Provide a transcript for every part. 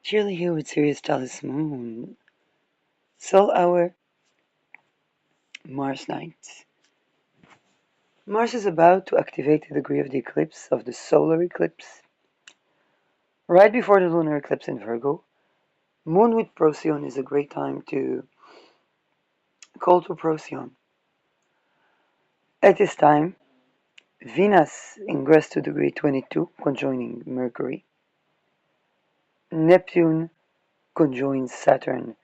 Surely here with Sirius Talis Moon. Sol Hour, Mars Night. Mars is about to activate the degree of the eclipse of the solar eclipse. Right before the lunar eclipse in Virgo, Moon with Procyon is a great time to call to Procyon. At this time, Venus ingress to degree 22, conjoining Mercury. Neptune conjoins Saturn.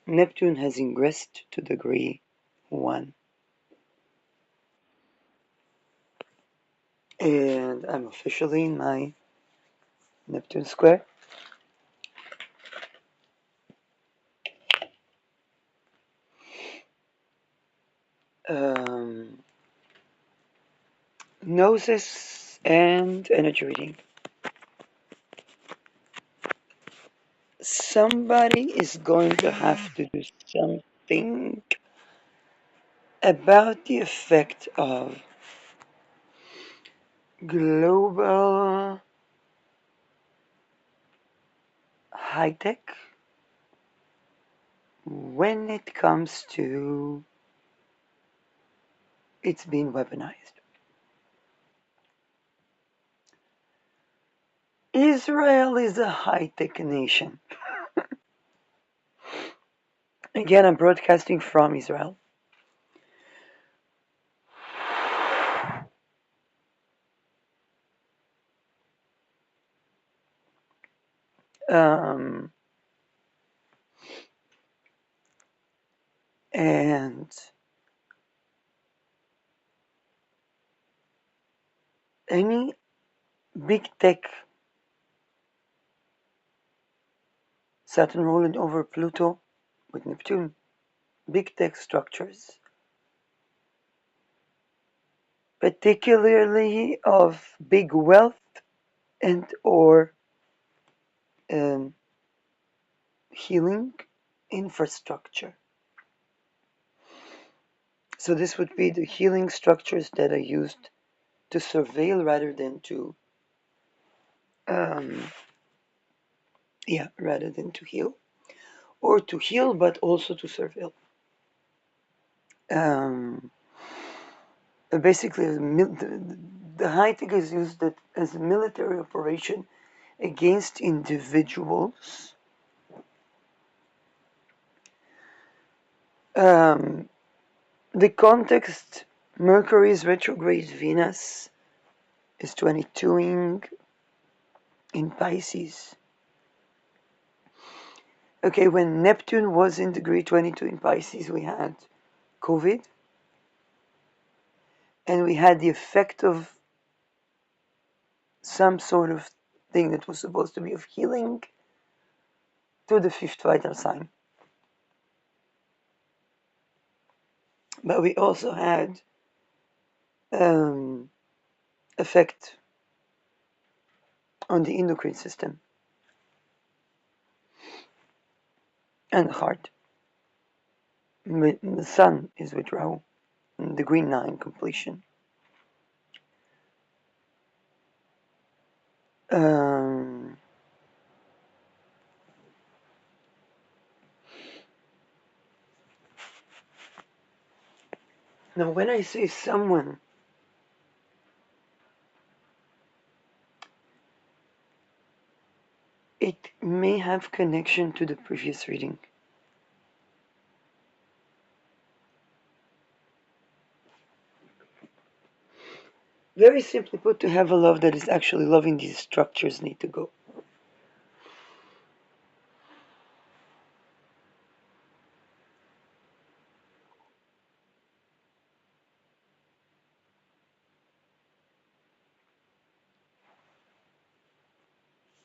Neptune has ingressed to degree 1. And I'm officially in my Neptune square. Um, Gnosis and energy reading. Somebody is going to have to do something about the effect of global high tech when it comes to it's being weaponized. Israel is a high tech nation. Again, I'm broadcasting from Israel. Um, and any big tech, Saturn rolling over Pluto with Neptune, big tech structures, particularly of big wealth and or um, healing infrastructure. So this would be the healing structures that are used to surveil rather than to um, rather than to heal, or to heal but also to surveil. Um, Basically, the high tech is used as a military operation against individuals. Um, the context: Mercury's retrograde, Venus is 22ing in Pisces. Okay, when Neptune was in degree 22 in Pisces, we had COVID, and we had the effect of some sort of thing that was supposed to be of healing to the fifth vital sign. But we also had effect on the endocrine system and the heart. The sun is with Rahu, the green 9 completion. Um, Now, when I say someone, it may have connection to the previous reading. Very simply put, to have a love that is actually loving, these structures need to go.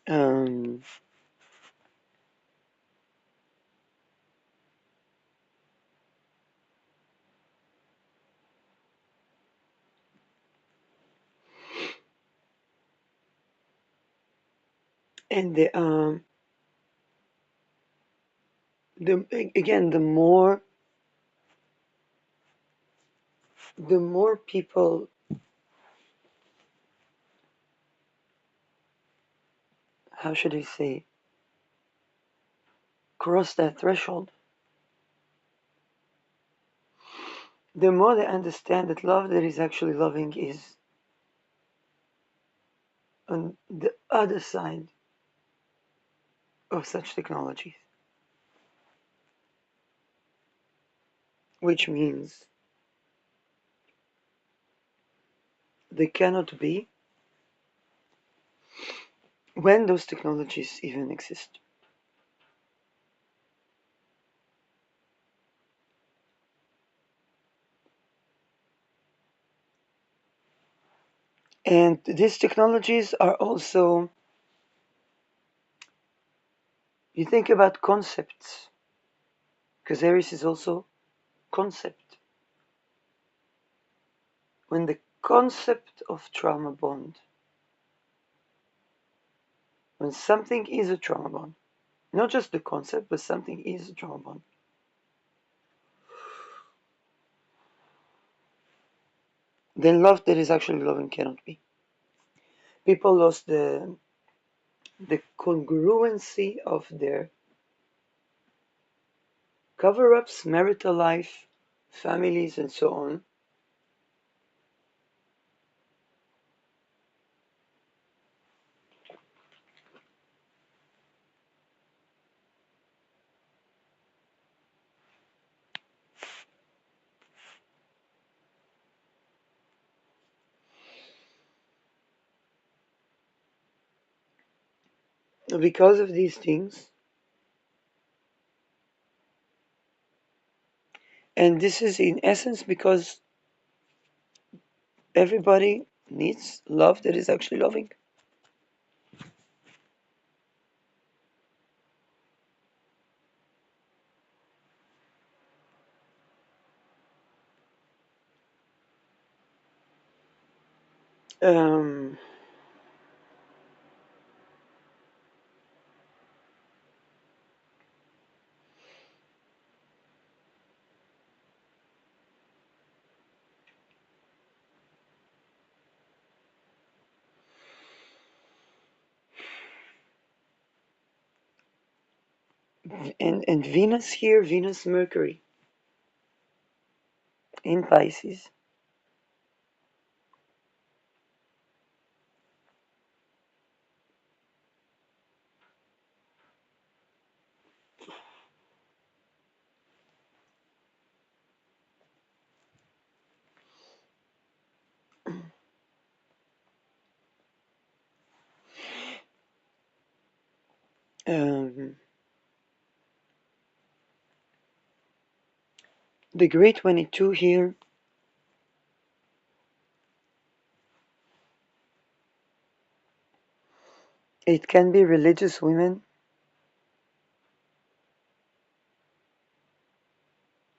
Um, and again, the more people how should I say, cross that threshold, the more they understand that love that is actually loving is on the other side of such technologies, which means they cannot be when those technologies even exist. And these technologies are also, you think about concepts, because Aries is also concept. When the concept of trauma bond, when something is a trauma bond, not just the concept, but something is a trauma bond, then love that is actually loving cannot be. People lost the congruency of their cover-ups, marital life, families, and so on, because of these things. And this is in essence because everybody needs love that is actually loving. Um, and Venus here, Venus Mercury in Pisces. Um, the Great 22 here, it can be religious women,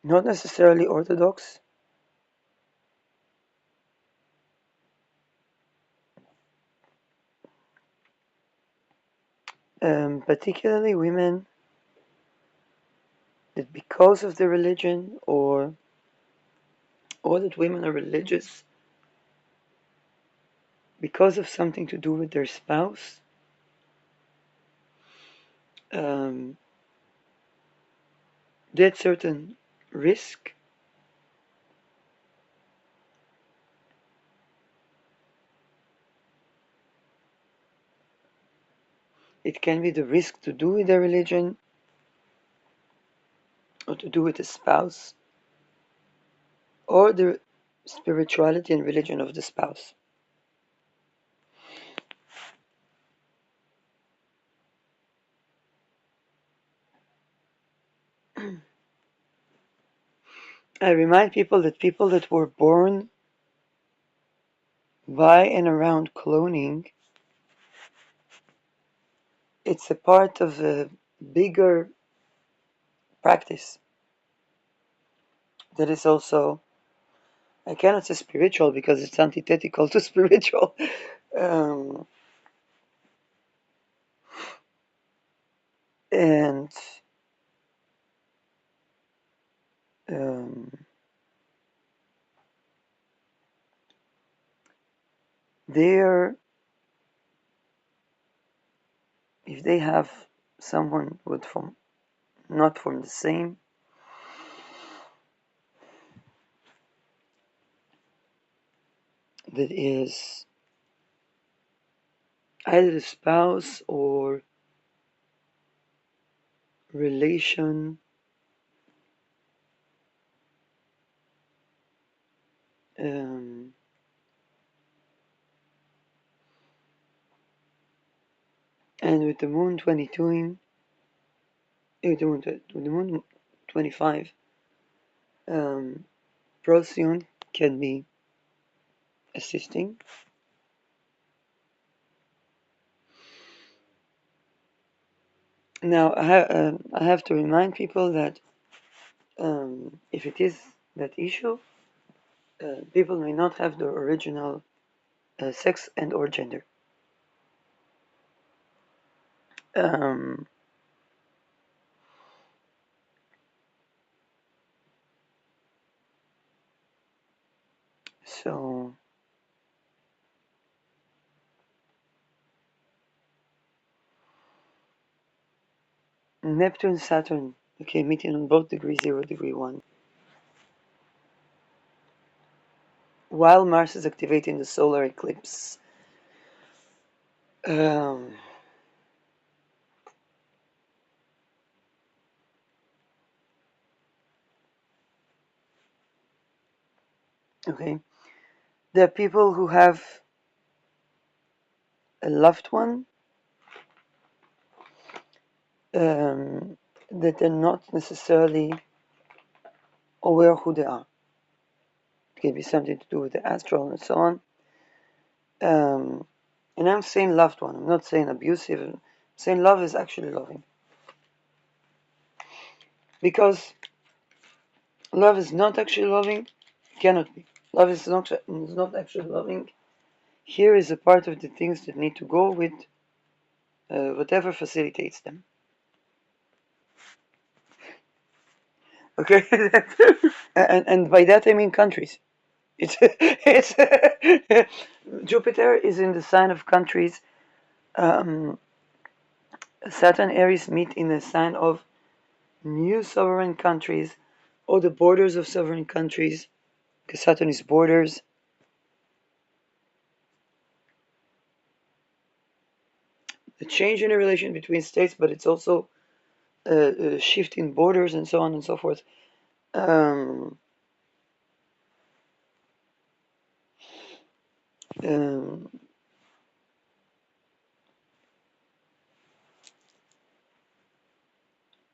not necessarily Orthodox, particularly women that because of their religion or that women are religious because of something to do with their spouse, um, they at certain risk. It can be the risk to do with their religion or to do with the spouse or the spirituality and religion of the spouse. I remind people that were born by and around cloning, it's a part of a bigger practice that is also, I cannot say spiritual because it's antithetical to spiritual. um, and um, they're if they have someone would from not from the same, that is either the spouse or relation, um, and with the moon 22 with the moon 25, Procyon can be assisting. Now, I have to remind people that if it is that issue, people may not have the original sex and or gender. Um, so Neptune, Saturn, okay, meeting on both degree 0, degree 1. While Mars is activating the solar eclipse. Um, okay, there are people who have a loved one that they're not necessarily aware who they are. It can be something to do with the astral and so on. And I'm saying loved one, I'm not saying abusive. I'm saying love is actually loving. Because love is not actually loving, cannot be. Love is not actually loving. Here is a part of the things that need to go with whatever facilitates them. Okay, and by that I mean countries. It's Jupiter is in the sign of countries. Um, Saturn Aries meet in the sign of new sovereign countries, or the borders of sovereign countries, because Saturn is borders. The change in the relation between states, but it's also a shift in borders and so on and so forth. Um, um,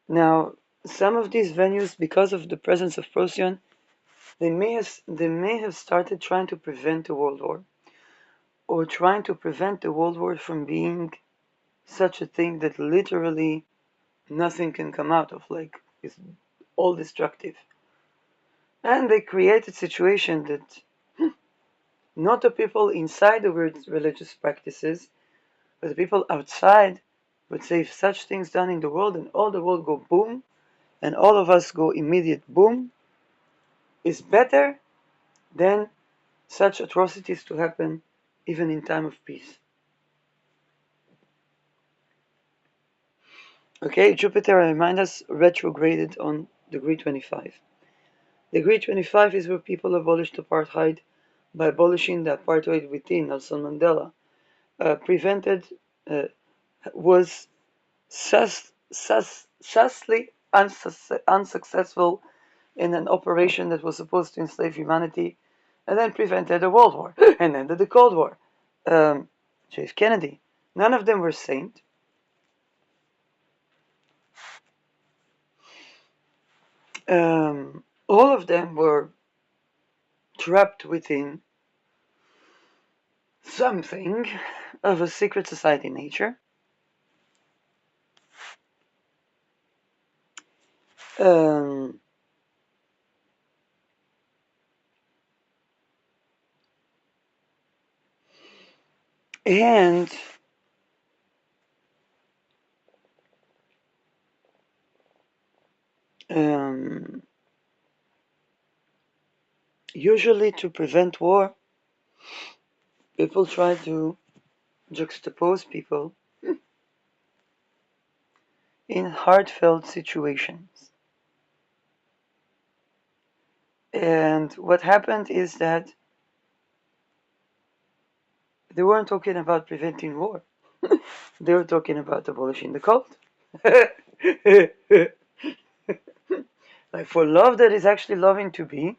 Now, some of these venues, because of the presence of Procyon, they may have started trying to prevent a world war, or trying to prevent the world war from being such a thing that literally nothing can come out of, like it's all destructive. And they created a situation that not the people inside the religious practices, but the people outside would say if such things done in the world and all the world go boom, and all of us go immediate boom, is better than such atrocities to happen even in time of peace. Okay, Jupiter, I remind us, retrograded on degree 25. Degree 25 is where people abolished apartheid by abolishing the apartheid within. Nelson Mandela prevented, uh, was sussly unsuccessful in an operation that was supposed to enslave humanity, and then prevented a world war and ended the Cold War. J.F. Kennedy. None of them were saint. All of them were trapped within something of a secret society nature. Um, and um, usually to prevent war, people try to juxtapose people in heartfelt situations. And what happened is that they weren't talking about preventing war. They were talking about abolishing the cult. Like for love that is actually loving to be,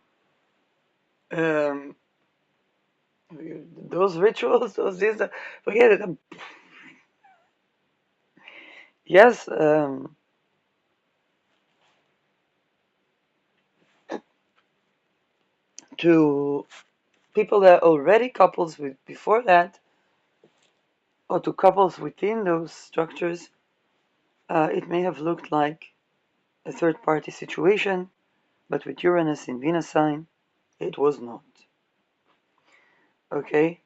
um, those rituals, those this, forget it. Yes, to people that are already couples with before that, or to couples within those structures, it may have looked like a third party situation, but with Uranus in Venus sign, it was not. Okay?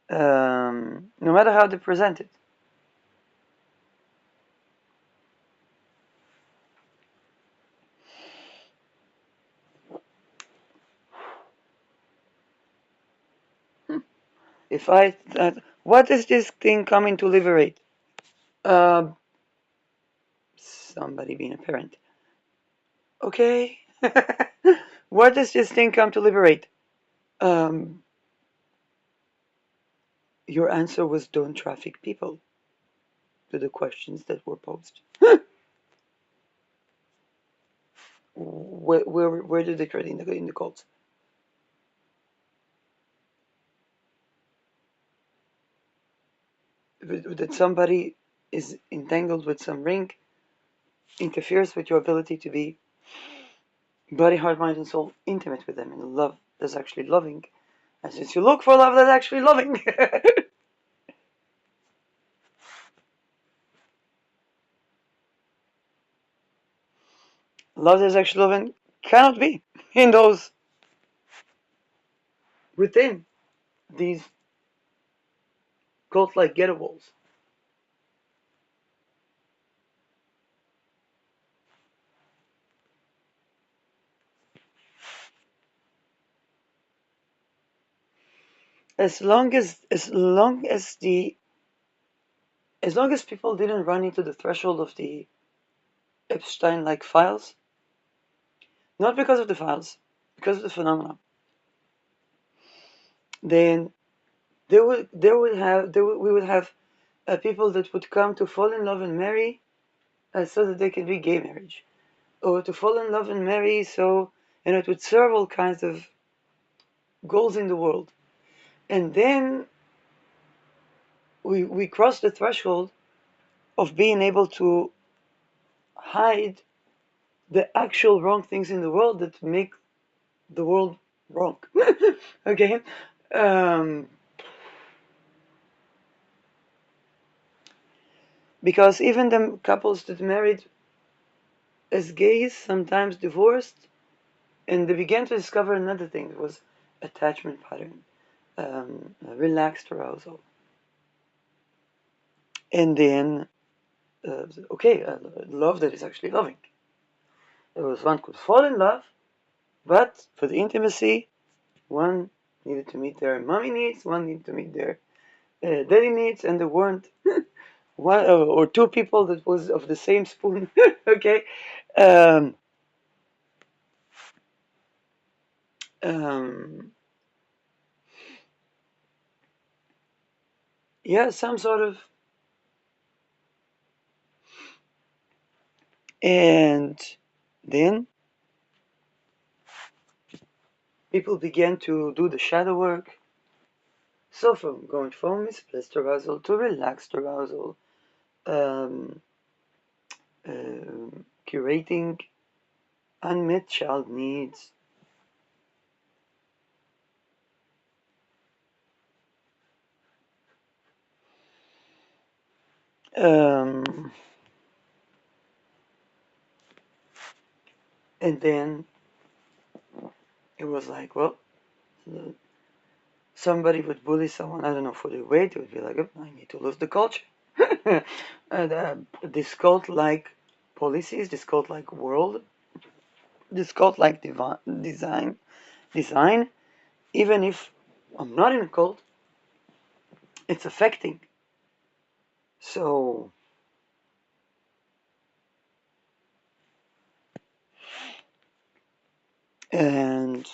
No matter how they present it. If I, what is this thing coming to liberate? Uh, Somebody being a parent. Okay. What does this thing come to liberate? Um, your answer was don't traffic people to the questions that were posed. Where did they create in the cults? That somebody is entangled with some ring interferes with your ability to be body, heart, mind, and soul intimate with them in love that's actually loving. And since you look for love that's actually loving, love that's actually loving cannot be in those within these cult-like ghetto walls. As long as people didn't run into the threshold of the Epstein-like files, not because of the files, because of the phenomenon, then we would have people that would come to fall in love and marry so that they can be gay marriage, or to fall in love and marry so it would serve all kinds of goals in the world. And then we cross the threshold of being able to hide the actual wrong things in the world that make the world wrong. Okay? Um, because even the couples that married as gays sometimes divorced, and they began to discover another thing. It was attachment pattern, relaxed arousal. And then, love that is actually loving. There was one could fall in love, but for the intimacy, one needed to meet their mommy needs, one needed to meet their daddy needs, and there weren't one or two people that was of the same spoon. Okay, um, um, yeah, some sort of, and then people began to do the shadow work. So from going from misplaced arousal to relaxed arousal, um, curating unmet child needs, um, and then it was like, well, somebody would bully someone, I don't know, for their weight, it would be like, oh, I need to lose the culture. And, this cult-like policies, this cult-like world, this cult-like design, even if I'm not in a cult, it's affecting. So And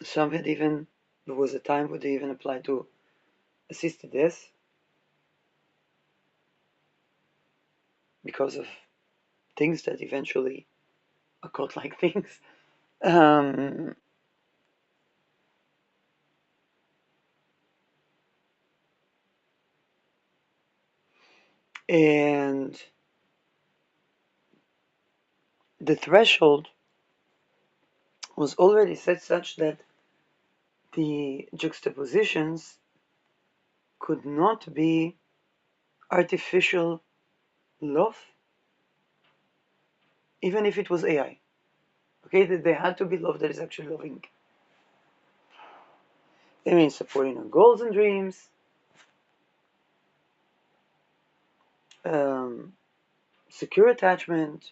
some had even, there was a time where they even applied to assisted death because of things that eventually occult like things. Um, and the threshold was already set such that the juxtapositions could not be artificial love, even if it was AI. Okay, that they had to be love that is actually loving. They mean supporting our goals and dreams, um, secure attachment,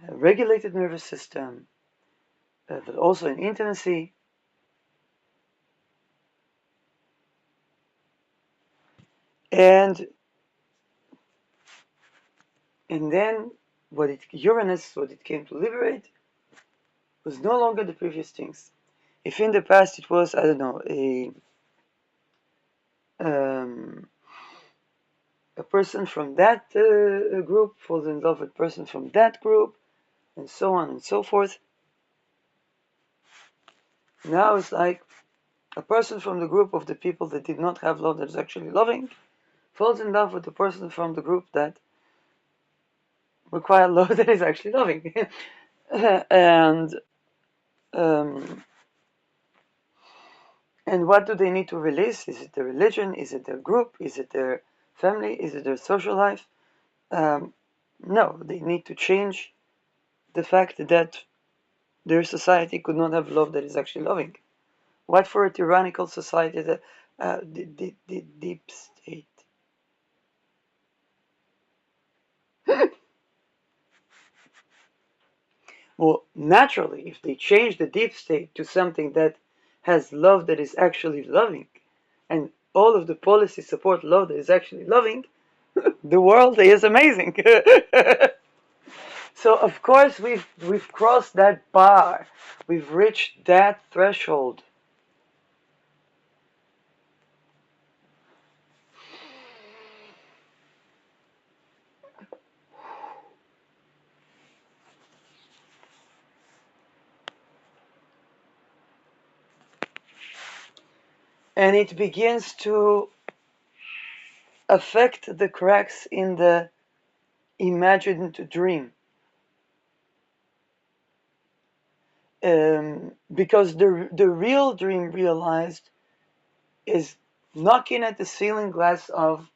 a regulated nervous system, but also in intimacy. And then what it came to liberate was no longer the previous things. If in the past it was, I don't know, um, a person from that group falls in love with a person from that group, and so on and so forth. Now it's like a person from the group of the people that did not have love that is actually loving falls in love with the person from the group that require love that is actually loving. and um, and what do they need to release? Is it their religion? Is it their group? Is it their family? Is it their social life? No, they need to change the fact that their society could not have love that is actually loving. What for a tyrannical society that the deep state? Well, naturally, if they change the deep state to something that has love that is actually loving, and all of the policies support love that is actually loving, the world is amazing. So of course we've crossed that bar, we've reached that threshold. And it begins to affect the cracks in the imagined dream. Because the real dream realized is knocking at the ceiling glass of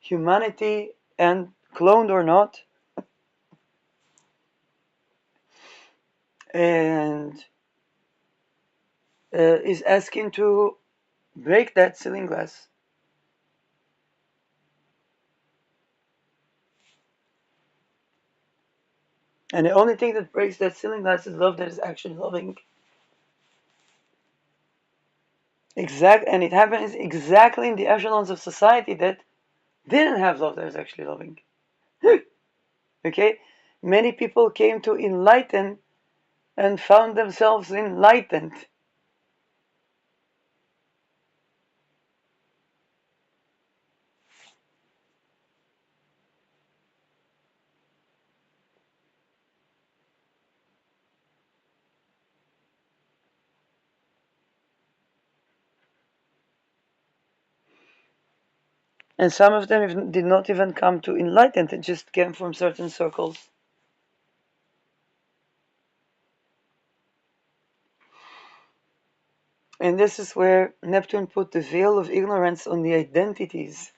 humanity, and cloned or not, and is asking to break that ceiling glass. And the only thing that breaks that ceiling glass is love that is actually loving. And it happens exactly in the echelons of society that didn't have love that is actually loving. Okay? Many people came to enlighten and found themselves enlightened. And some of them did not even come to enlightened, it just came from certain circles. And this is where Neptune put the veil of ignorance on the identities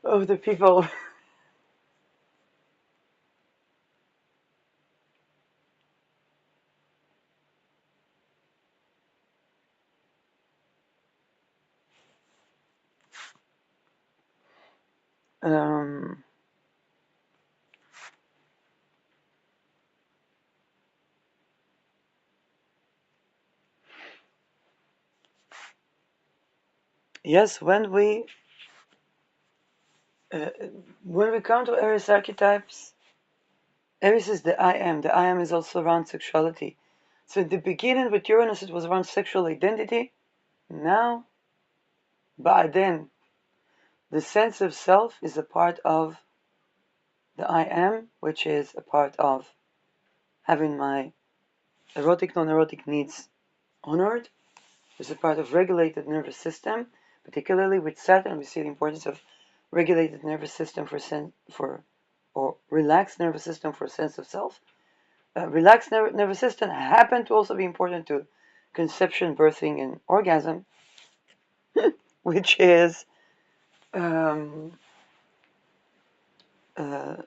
of the people. um, Yes, uh, when we come to Aries archetypes, Aries is the I am. The I am is also around sexuality. So in the beginning with Uranus, it was around sexual identity. Now, by then, the sense of self is a part of the I am, which is a part of having my erotic, non-erotic needs honored. It's a part of regulated nervous system, particularly with Saturn. We see the importance of regulated nervous system or relaxed nervous system for sense of self. Relaxed nervous system happen to also be important to conception, birthing, and orgasm, which is um, uh,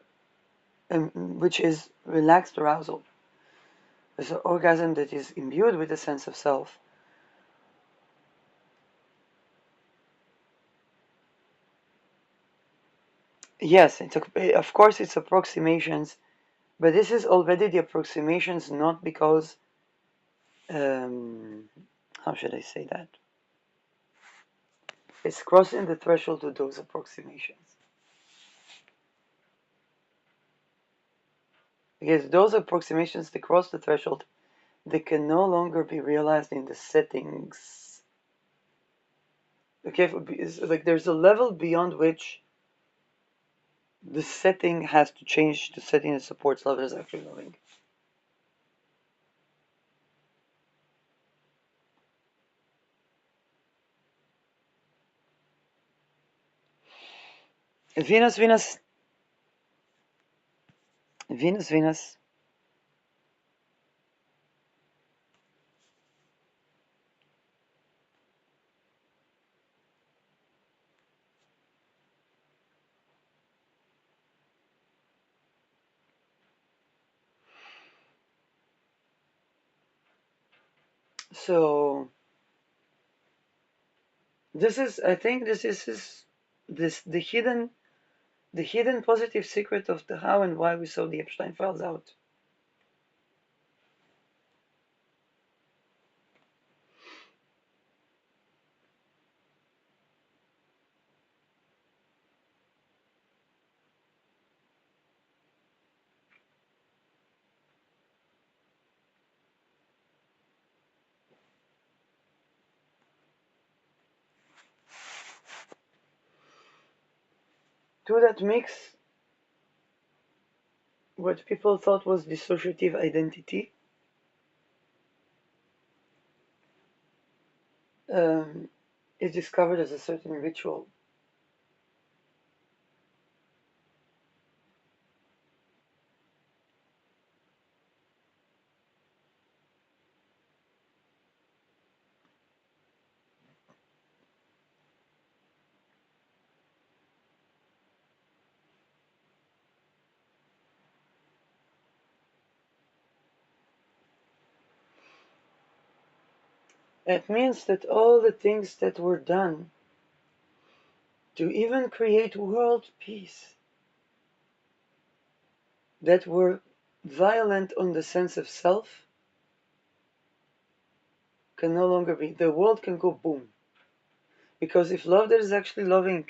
which is relaxed arousal. It's an orgasm that is imbued with a sense of self. Yes, of course it's approximations, but this is already the approximations, not because how should I say that? It's crossing the threshold to those approximations. Because those approximations, they cross the threshold, they can no longer be realized in the settings. Okay, it's like there's a level beyond which the setting has to change to setting that supports love that is actually loving. Venus, Venus, Venus, Venus. So this is, I think, this the hidden positive secret of the how and why we saw the Epstein files out. To that mix, what people thought was dissociative identity um, is discovered as a certain ritual. It means that all the things that were done to even create world peace that were violent on the sense of self can no longer be. The world can go boom. Because if love that is actually loving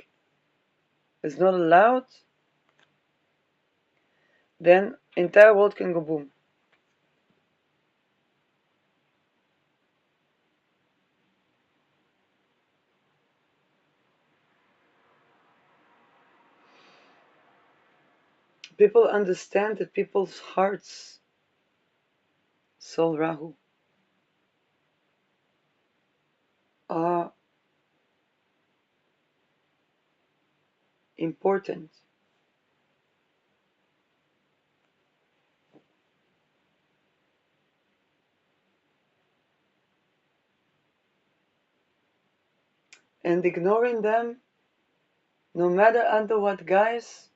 is not allowed, then entire world can go boom. People understand that people's hearts, Sol Rahu, are important. And ignoring them, no matter under what guise,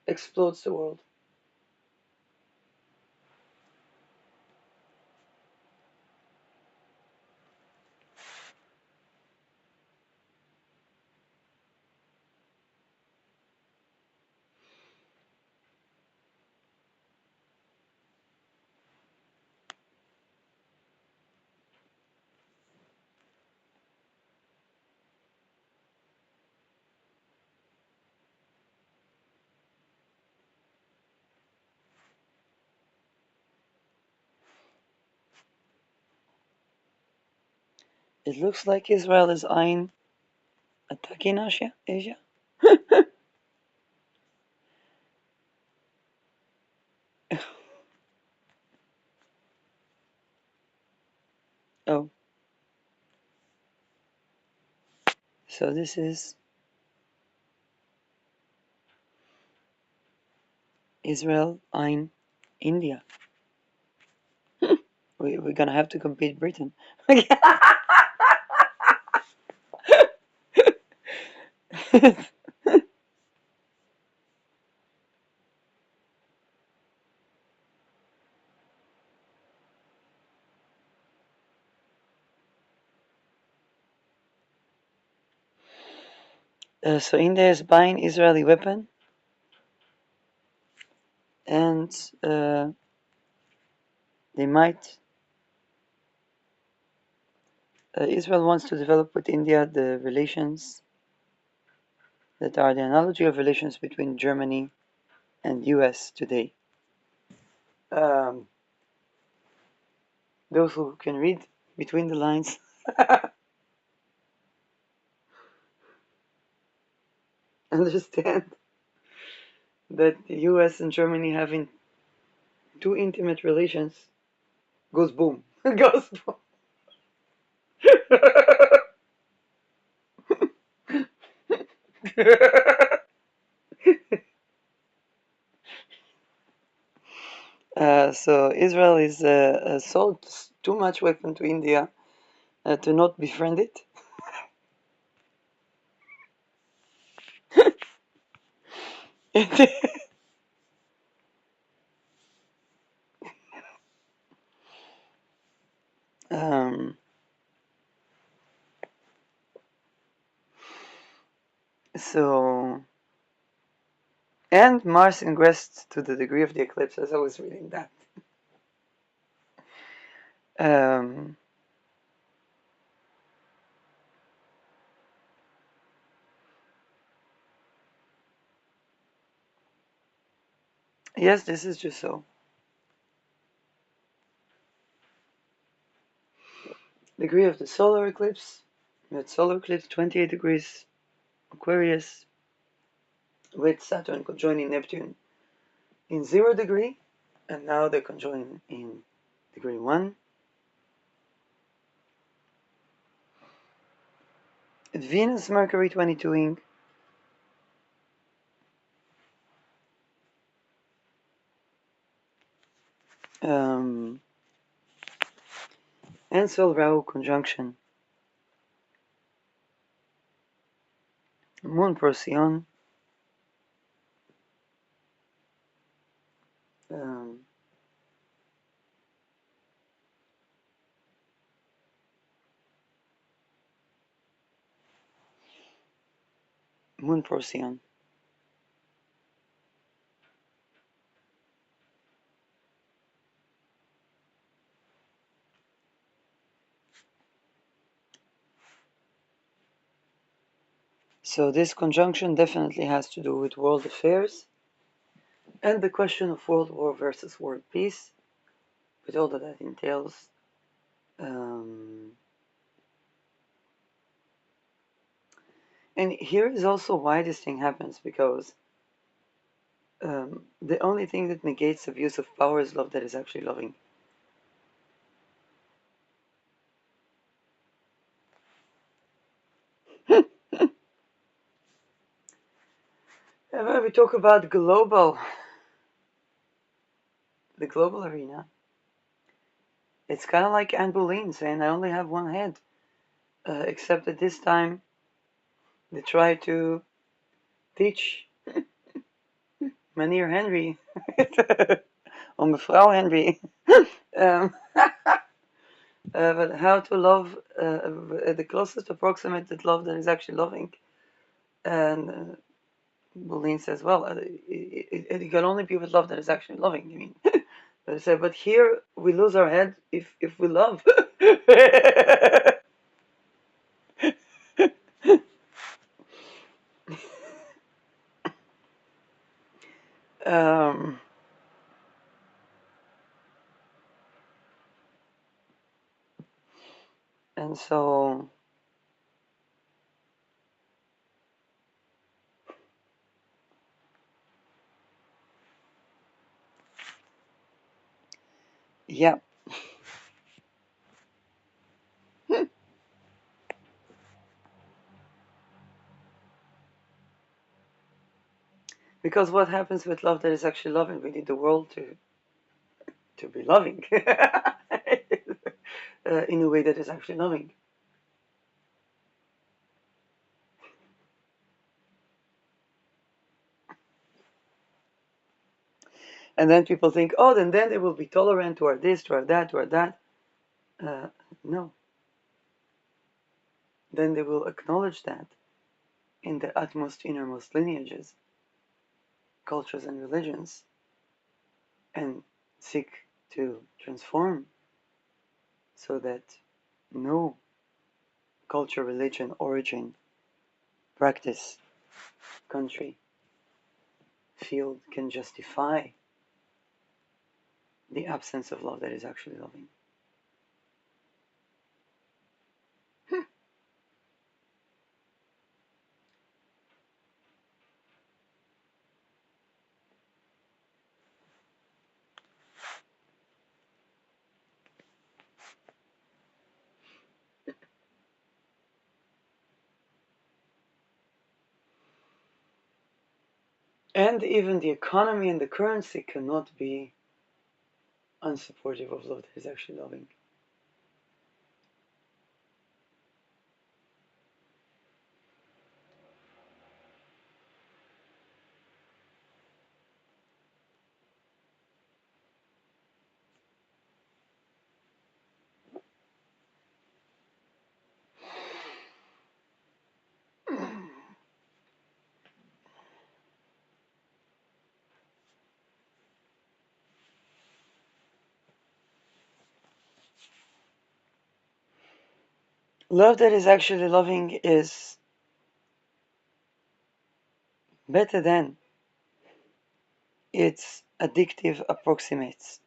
explodes the world. It looks like Israel is eyeing attacking Asia. Oh, so this is Israel eyeing India. We're gonna have to compete Britain. So India is buying Israeli weapon, and they might. Israel wants to develop with India the relations that are the analogy of relations between Germany and U.S. today. Um, those who can read between the lines understand that the U.S. and Germany having too intimate relations goes boom, goes boom. So Israel is sold too much weapon to India to not befriend it. um, so and Mars ingressed to the degree of the eclipse as I was reading that. Um, yes, this is just so. Degree of the solar eclipse. We had solar eclipse 28 degrees Aquarius with Saturn conjoining Neptune in 0 degree, and now they're conjoining in degree 1. Venus Mercury 22ing. Um, and Sol Rahu conjunction. Moon Procyon. Um, Moon Procyon. So this conjunction definitely has to do with world affairs and the question of world war versus world peace, with all that entails. Um, and here is also why this thing happens, because the only thing that negates abuse of power is love that is actually loving. And when we talk about the global arena, it's kind of like Anne Boleyn saying, I only have one head. Except that this time they try to teach Meneer Henry, or Mevrouw Henry, um, but how to love the closest approximated love that is actually loving. And Boleyn says, well, it can only be with love that is actually loving. I mean, but I said, but here we lose our head if we love. um, And so yeah, because what happens with love that is actually loving? We need the world to be loving in a way that is actually loving. And then people think, oh, then they will be tolerant toward this, toward that, toward that. Uh, no. Then they will acknowledge that in the utmost, innermost lineages, cultures, and religions, and seek to transform so that no culture, religion, origin, practice, country, field can justify the absence of love that is actually loving. And even the economy and the currency cannot be unsupportive of love that is actually loving. Love that is actually loving is better than its addictive approximates.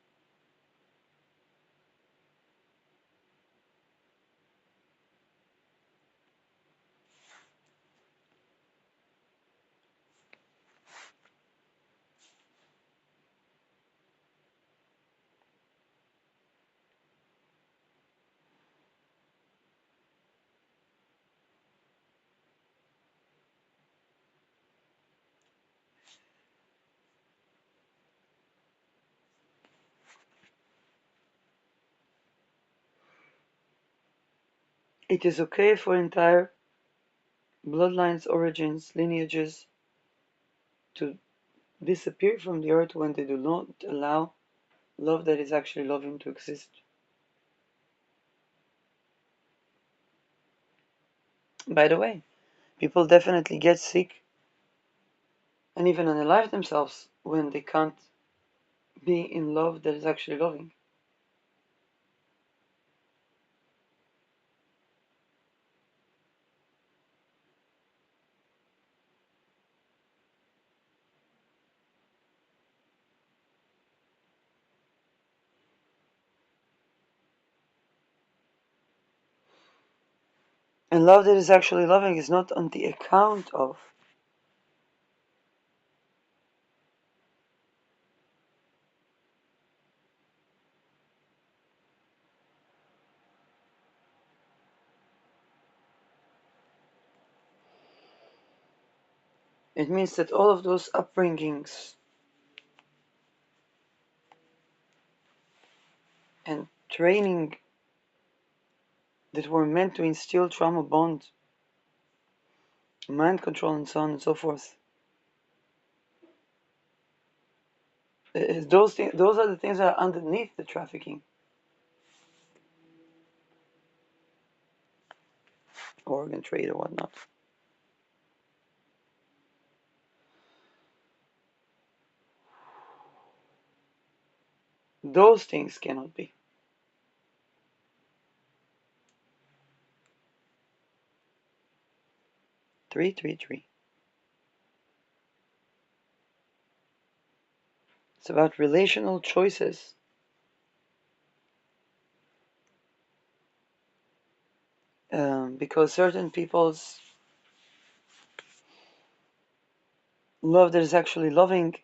It is okay for entire bloodlines, origins, lineages to disappear from the earth when they do not allow love that is actually loving to exist. By the way, people definitely get sick and even unalive themselves when they can't be in love that is actually loving. And love that is actually loving is not on the account of. It means that all of those upbringings and training that were meant to instill trauma bond, mind control, and so on and so forth. Those are the things that are underneath the trafficking, organ trade, or whatnot. Those things cannot be. 333. It's about relational choices. because certain people's love that is actually loving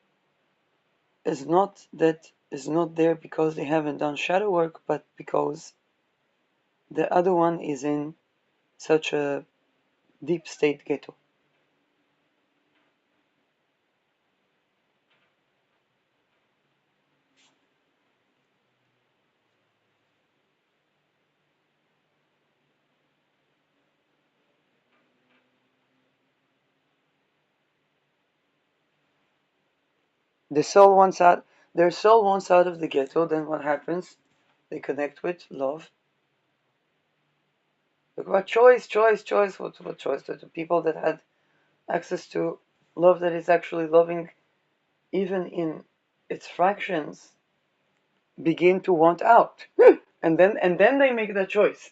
is not there because they haven't done shadow work, but because the other one is in such a deep state ghetto. The soul wants out. Their soul wants out of the ghetto. Then what happens? They connect with love. Look about choice, choice, choice. What choice? The people that had access to love that is actually loving, even in its fractions, begin to want out, and then they make that choice.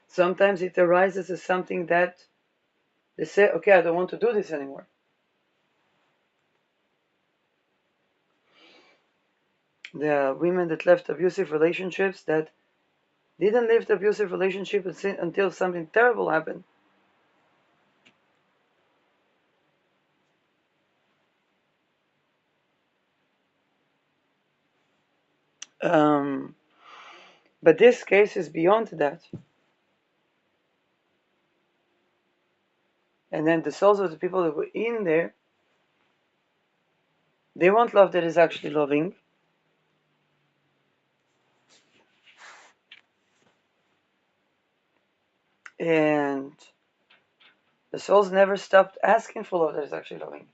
Sometimes it arises as something that they say, okay, I don't want to do this anymore. There are women that left abusive relationships that didn't leave the abusive relationship until something terrible happened. Um, but this case is beyond that. And then the souls of the people that were in there, they want love that is actually loving. And the souls never stopped asking for love that is actually loving.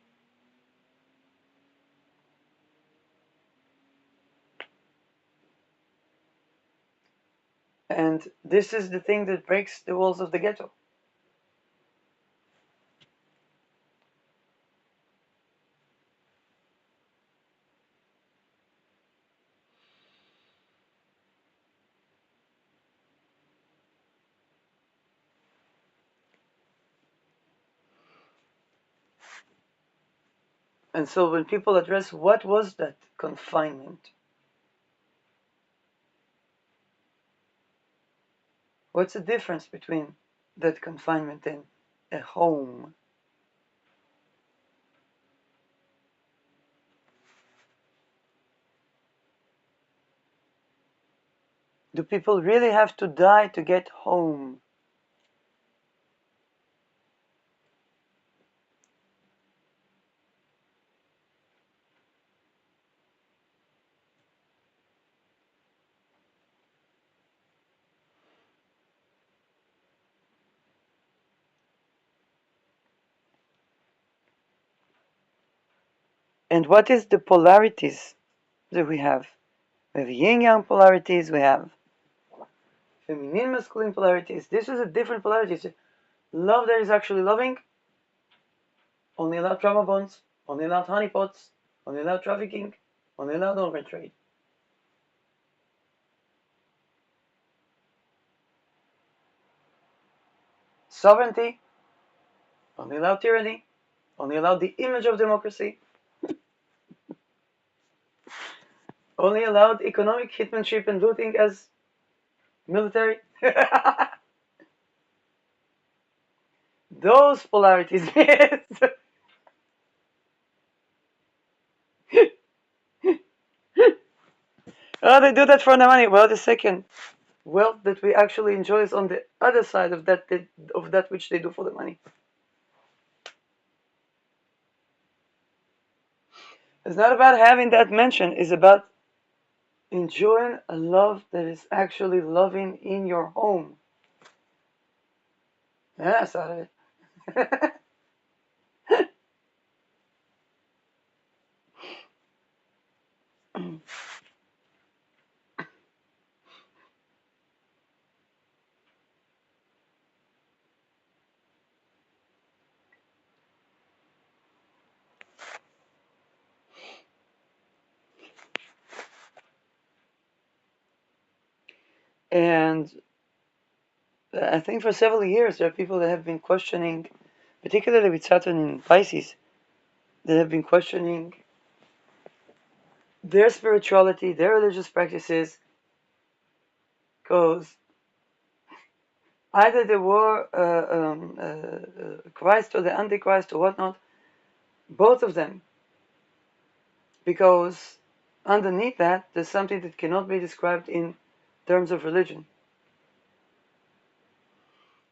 And this is the thing that breaks the walls of the ghetto. And so when people address what was that confinement, what's the difference between that confinement and a home? Do people really have to die to get home? And what is the polarities that we have? We have yin-yang polarities, we have feminine masculine polarities. This is a different polarity. It's love that is actually loving, only allowed trauma bonds, only allowed honeypots, only allowed trafficking, only allowed organ trade. Sovereignty, only allowed tyranny, only allowed the image of democracy, only allowed economic hitmanship and looting as military. Those polarities, yes. Oh, they do that for the money. Well, the second wealth that we actually enjoy is on the other side of that which they do for the money. It's not about having that mention. It's about enjoying a love that is actually loving in your home. Yeah, that's out of it. And I think for several years there are people that have been questioning, particularly with Saturn in Pisces, that have been questioning their spirituality, their religious practices, because either they were Christ or the Antichrist or whatnot, both of them, because underneath that there's something that cannot be described in terms of religion.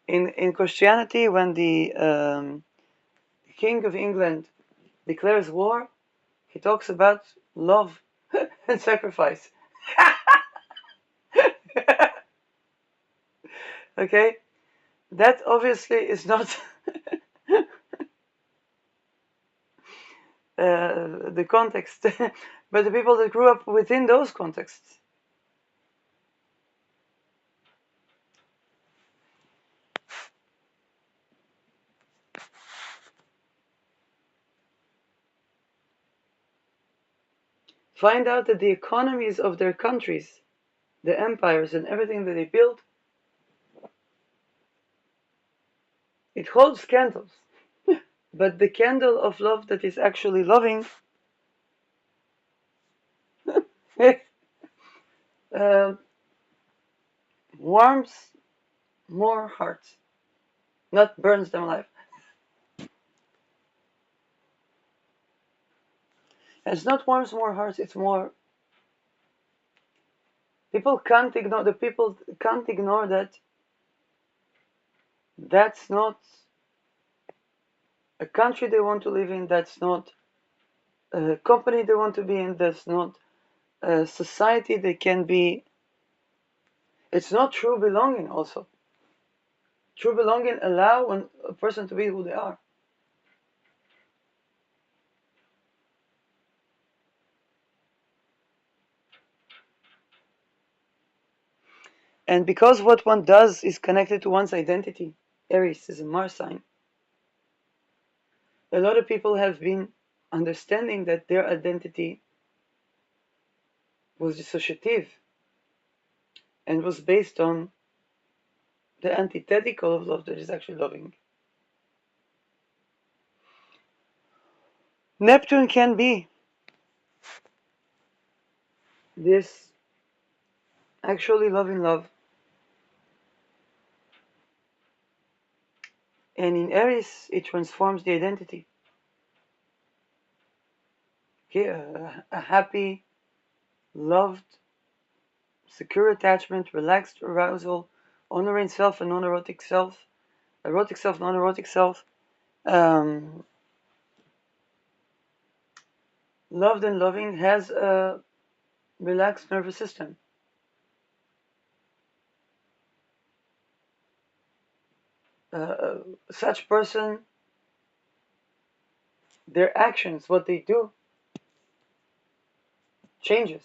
In Christianity, when the King of England declares war, he talks about love and sacrifice. Okay, that obviously is not the context, but the people that grew up within those contexts. Find out that the economies of their countries, the empires and everything that they built, it holds candles. But the candle of love that is actually loving uh, warms more hearts, not burns them alive. It's not warms more hearts, it's more. People can't ignore, the people can't ignore that that's not a country they want to live in, that's not a company they want to be in, that's not a society they can be. It's not true belonging also. True belonging allow a person to be who they are. And because what one does is connected to one's identity, Aries is a Mars sign, a lot of people have been understanding that their identity was dissociative and was based on the antithetical of love that is actually loving. Neptune can be this actually loving love. And in Aries, it transforms the identity. Okay, a happy, loved, secure attachment, relaxed arousal, honoring self and non-erotic self, erotic self, non-erotic self, loved and loving has a relaxed nervous system. Such person, their actions, what they do, changes.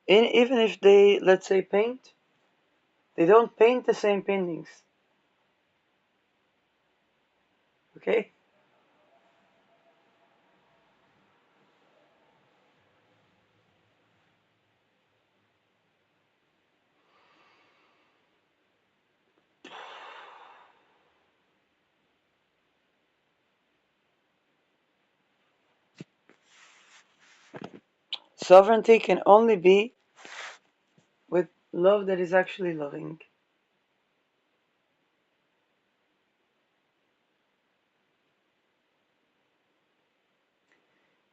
Even if they, let's say, paint, they don't paint the same paintings. Okay? Sovereignty can only be with love that is actually loving.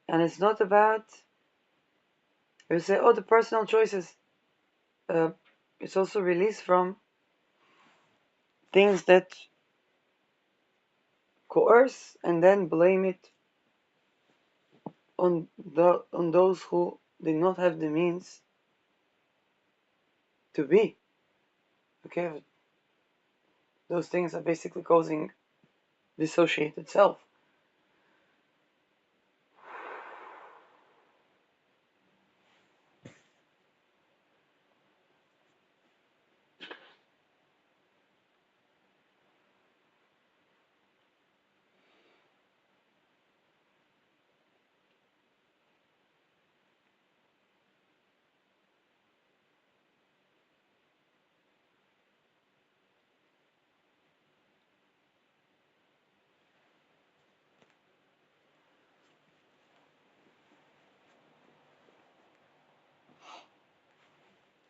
And it's not about, you say, oh, the personal choices. It's also released from things that coerce and then blame it on those who did not have the means to be. Okay, those things are basically causing dissociated self.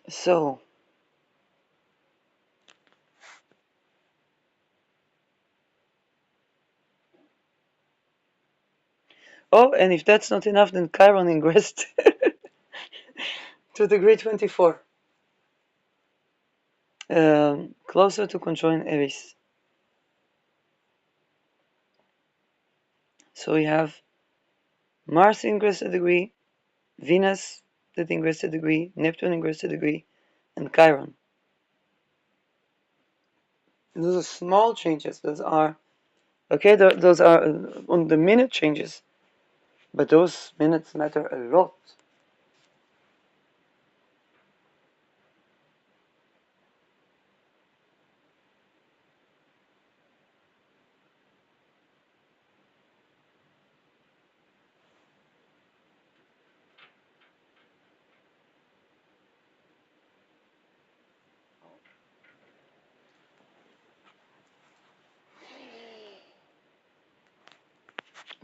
So, oh, and if that's not enough, then Chiron ingressed to degree 24, closer to conjoin Eris. So we have Mars ingress a degree, Venus that ingress a degree, Neptune ingress a degree, and Chiron. And those are small changes. Those are okay. Those are on the minute changes, but those minutes matter a lot.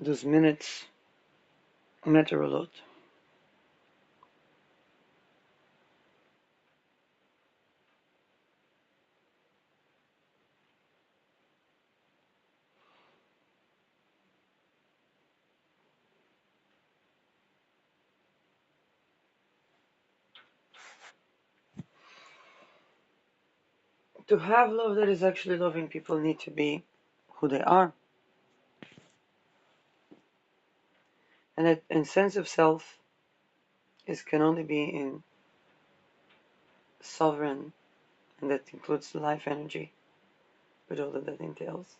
Those minutes matter a lot. To have love that is actually loving, people need to be who they are. And that sense of self can only be in sovereign, and that includes life energy, with all that entails.